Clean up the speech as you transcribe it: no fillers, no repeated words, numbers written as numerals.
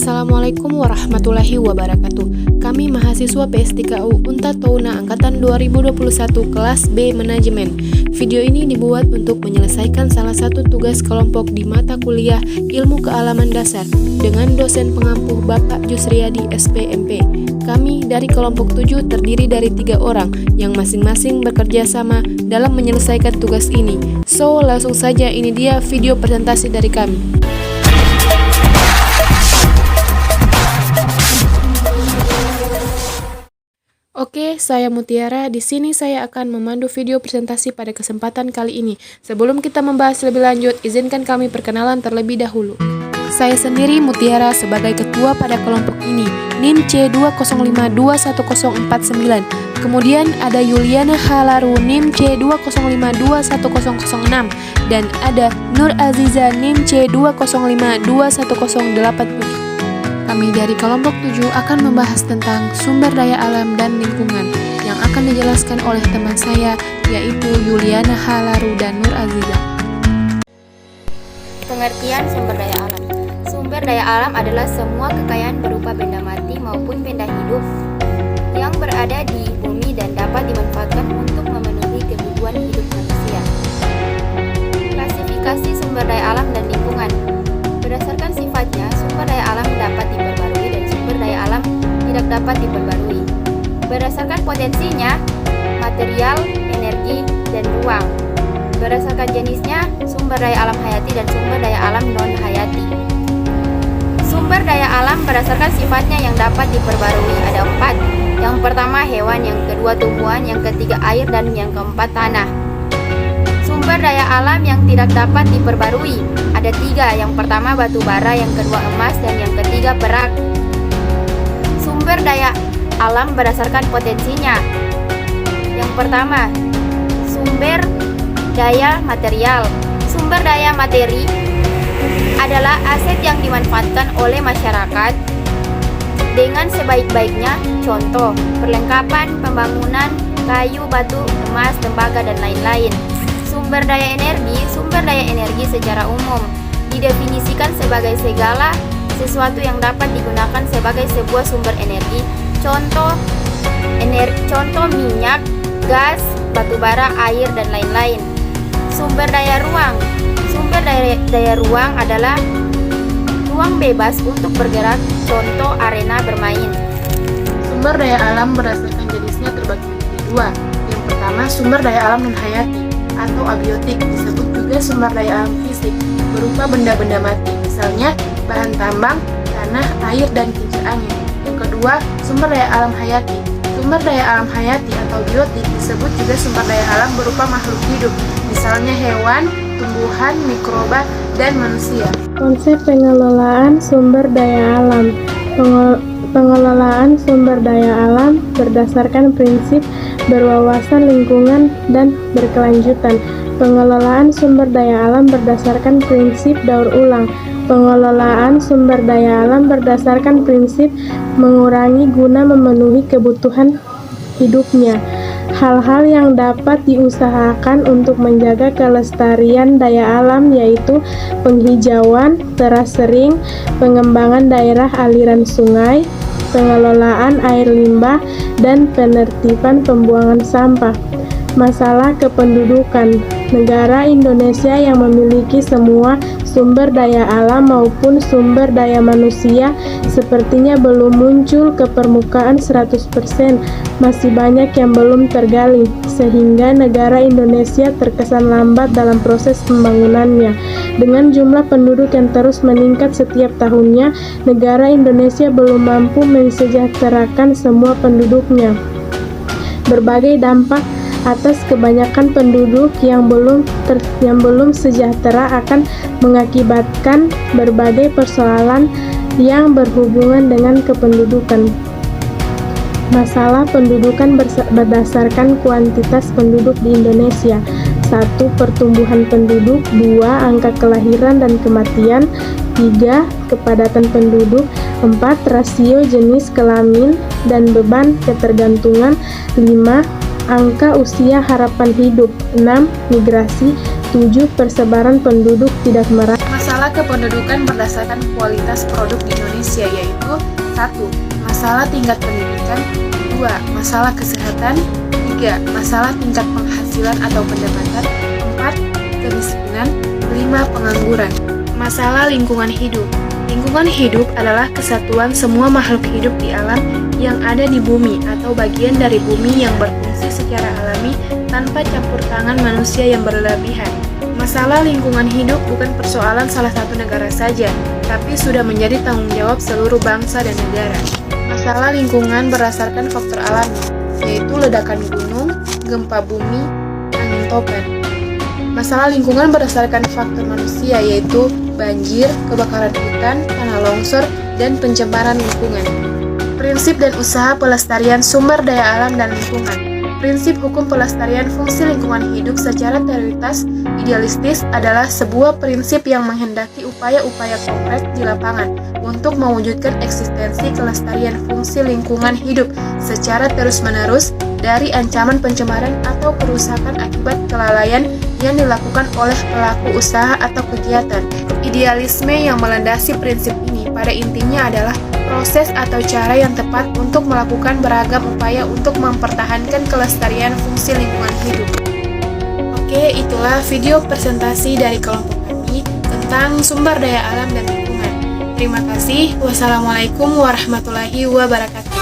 Assalamualaikum warahmatullahi wabarakatuh. Kami mahasiswa PSDKU Unta Touna Angkatan 2021 kelas B Manajemen. Video ini dibuat untuk menyelesaikan salah satu tugas kelompok di mata kuliah Ilmu Kealaman Dasar dengan dosen pengampu Bapak Jusriyadi SPMP. Kami dari kelompok 7 terdiri dari 3 orang yang masing-masing bekerja sama dalam menyelesaikan tugas ini. So, langsung saja ini dia video presentasi dari kami. Oke, saya Mutiara. Di sini saya akan memandu video presentasi pada kesempatan kali ini. Sebelum kita membahas lebih lanjut, izinkan kami perkenalan terlebih dahulu. Saya sendiri Mutiara sebagai ketua pada kelompok ini, NIM C205211049. Kemudian ada Yuliana Halaru NIM C205211006 dan ada Nur Aziza NIM C205211087. Kami dari kelompok 7 akan membahas tentang sumber daya alam dan lingkungan yang akan dijelaskan oleh teman saya, yaitu Yuliana Halaru dan Nur Aziza. Pengertian sumber daya alam. Sumber daya alam adalah semua kekayaan berupa benda mati maupun benda hidup yang berada di bumi dan dapat dimanfaatkan untuk memenuhi kebutuhan hidup manusia. Klasifikasi sumber daya alam dan lingkungan. Berdasarkan sifatnya, sumber daya alam dapat diperbarui dan sumber daya alam tidak dapat diperbarui. Berdasarkan potensinya, material, energi, dan ruang. Berdasarkan jenisnya, sumber daya alam hayati dan sumber daya alam non-hayati. Sumber daya alam berdasarkan sifatnya yang dapat diperbarui ada 4. Yang pertama hewan, yang kedua tumbuhan, yang ketiga air, dan yang keempat tanah. Sumber daya alam yang tidak dapat diperbarui ada 3. Yang pertama batu bara, yang kedua emas, dan yang ketiga perak. Sumber daya alam berdasarkan potensinya. Yang pertama, sumber daya material. Sumber daya materi adalah aset yang dimanfaatkan oleh masyarakat dengan sebaik-baiknya. Contoh, perlengkapan pembangunan, kayu, batu, emas, tembaga, dan lain-lain. Sumber daya energi secara umum didefinisikan sebagai segala sesuatu yang dapat digunakan sebagai sebuah sumber energi. Contoh minyak, gas, batu bara, air, dan lain-lain. Sumber daya ruang. Sumber daya ruang adalah ruang bebas untuk bergerak, contoh arena bermain. Sumber daya alam berdasarkan jenisnya terbagi menjadi 2. Yang pertama, sumber daya alam non-hayati atau abiotik, disebut juga sumber daya alam fisik, berupa benda-benda mati, misalnya bahan tambang, tanah, air, dan kincir angin. Yang kedua, sumber daya alam hayati. Sumber daya alam hayati atau biotik disebut juga sumber daya alam berupa makhluk hidup, misalnya hewan, tumbuhan, mikroba, dan manusia. Konsep pengelolaan sumber daya alam. Pengelolaan sumber daya alam berdasarkan prinsip berwawasan lingkungan dan berkelanjutan. Pengelolaan sumber daya alam berdasarkan prinsip daur ulang. Pengelolaan sumber daya alam berdasarkan prinsip mengurangi guna memenuhi kebutuhan hidupnya. Hal-hal yang dapat diusahakan untuk menjaga kelestarian daya alam yaitu penghijauan, terasering, pengembangan daerah aliran sungai, pengelolaan air limbah, dan penertiban pembuangan sampah. Masalah kependudukan. Negara Indonesia yang memiliki semua sumber daya alam maupun sumber daya manusia sepertinya belum muncul ke permukaan 100%, masih banyak yang belum tergali, sehingga negara Indonesia terkesan lambat dalam proses pembangunannya. Dengan jumlah penduduk yang terus meningkat setiap tahunnya, negara Indonesia belum mampu mensejahterakan semua penduduknya. Berbagai dampak atas kebanyakan penduduk yang belum sejahtera akan mengakibatkan berbagai persoalan yang berhubungan dengan kependudukan. Masalah pendudukan berdasarkan kuantitas penduduk di Indonesia. 1. Pertumbuhan penduduk. 2. Angka kelahiran dan kematian. 3. Kepadatan penduduk. 4. Rasio jenis kelamin dan beban ketergantungan. 5. Angka usia harapan hidup. 6. Migrasi. 7. Persebaran penduduk tidak merata. Masalah masalah kependudukan berdasarkan kualitas produk di Indonesia, yaitu 1. Masalah tingkat pendidikan, 2. Masalah kesehatan, 3. Masalah tingkat penghasilan atau pendapatan, 4. Kemiskinan, 5. Pengangguran. Masalah lingkungan hidup. Lingkungan hidup adalah kesatuan semua makhluk hidup di alam yang ada di bumi atau bagian dari bumi yang berfungsi secara alami tanpa campur tangan manusia yang berlebihan. Masalah lingkungan hidup bukan persoalan salah satu negara saja, tapi sudah menjadi tanggung jawab seluruh bangsa dan negara. Masalah lingkungan berdasarkan faktor alami, yaitu ledakan gunung, gempa bumi, angin topan. Masalah lingkungan berdasarkan faktor manusia, yaitu banjir, kebakaran hutan, tanah longsor, dan pencemaran lingkungan. Prinsip dan usaha pelestarian sumber daya alam dan lingkungan. Prinsip hukum pelestarian fungsi lingkungan hidup secara teoritis idealistis adalah sebuah prinsip yang menghendaki upaya-upaya konkret di lapangan untuk mewujudkan eksistensi kelestarian fungsi lingkungan hidup secara terus-menerus dari ancaman pencemaran atau kerusakan akibat kelalaian yang dilakukan oleh pelaku usaha atau kegiatan. Idealisme yang melandasi prinsip ini pada intinya adalah proses atau cara yang tepat untuk melakukan beragam upaya untuk mempertahankan kelestarian fungsi lingkungan hidup. Oke, itulah video presentasi dari kelompok kami tentang sumber daya alam dan lingkungan. Terima kasih. Wassalamualaikum warahmatullahi wabarakatuh.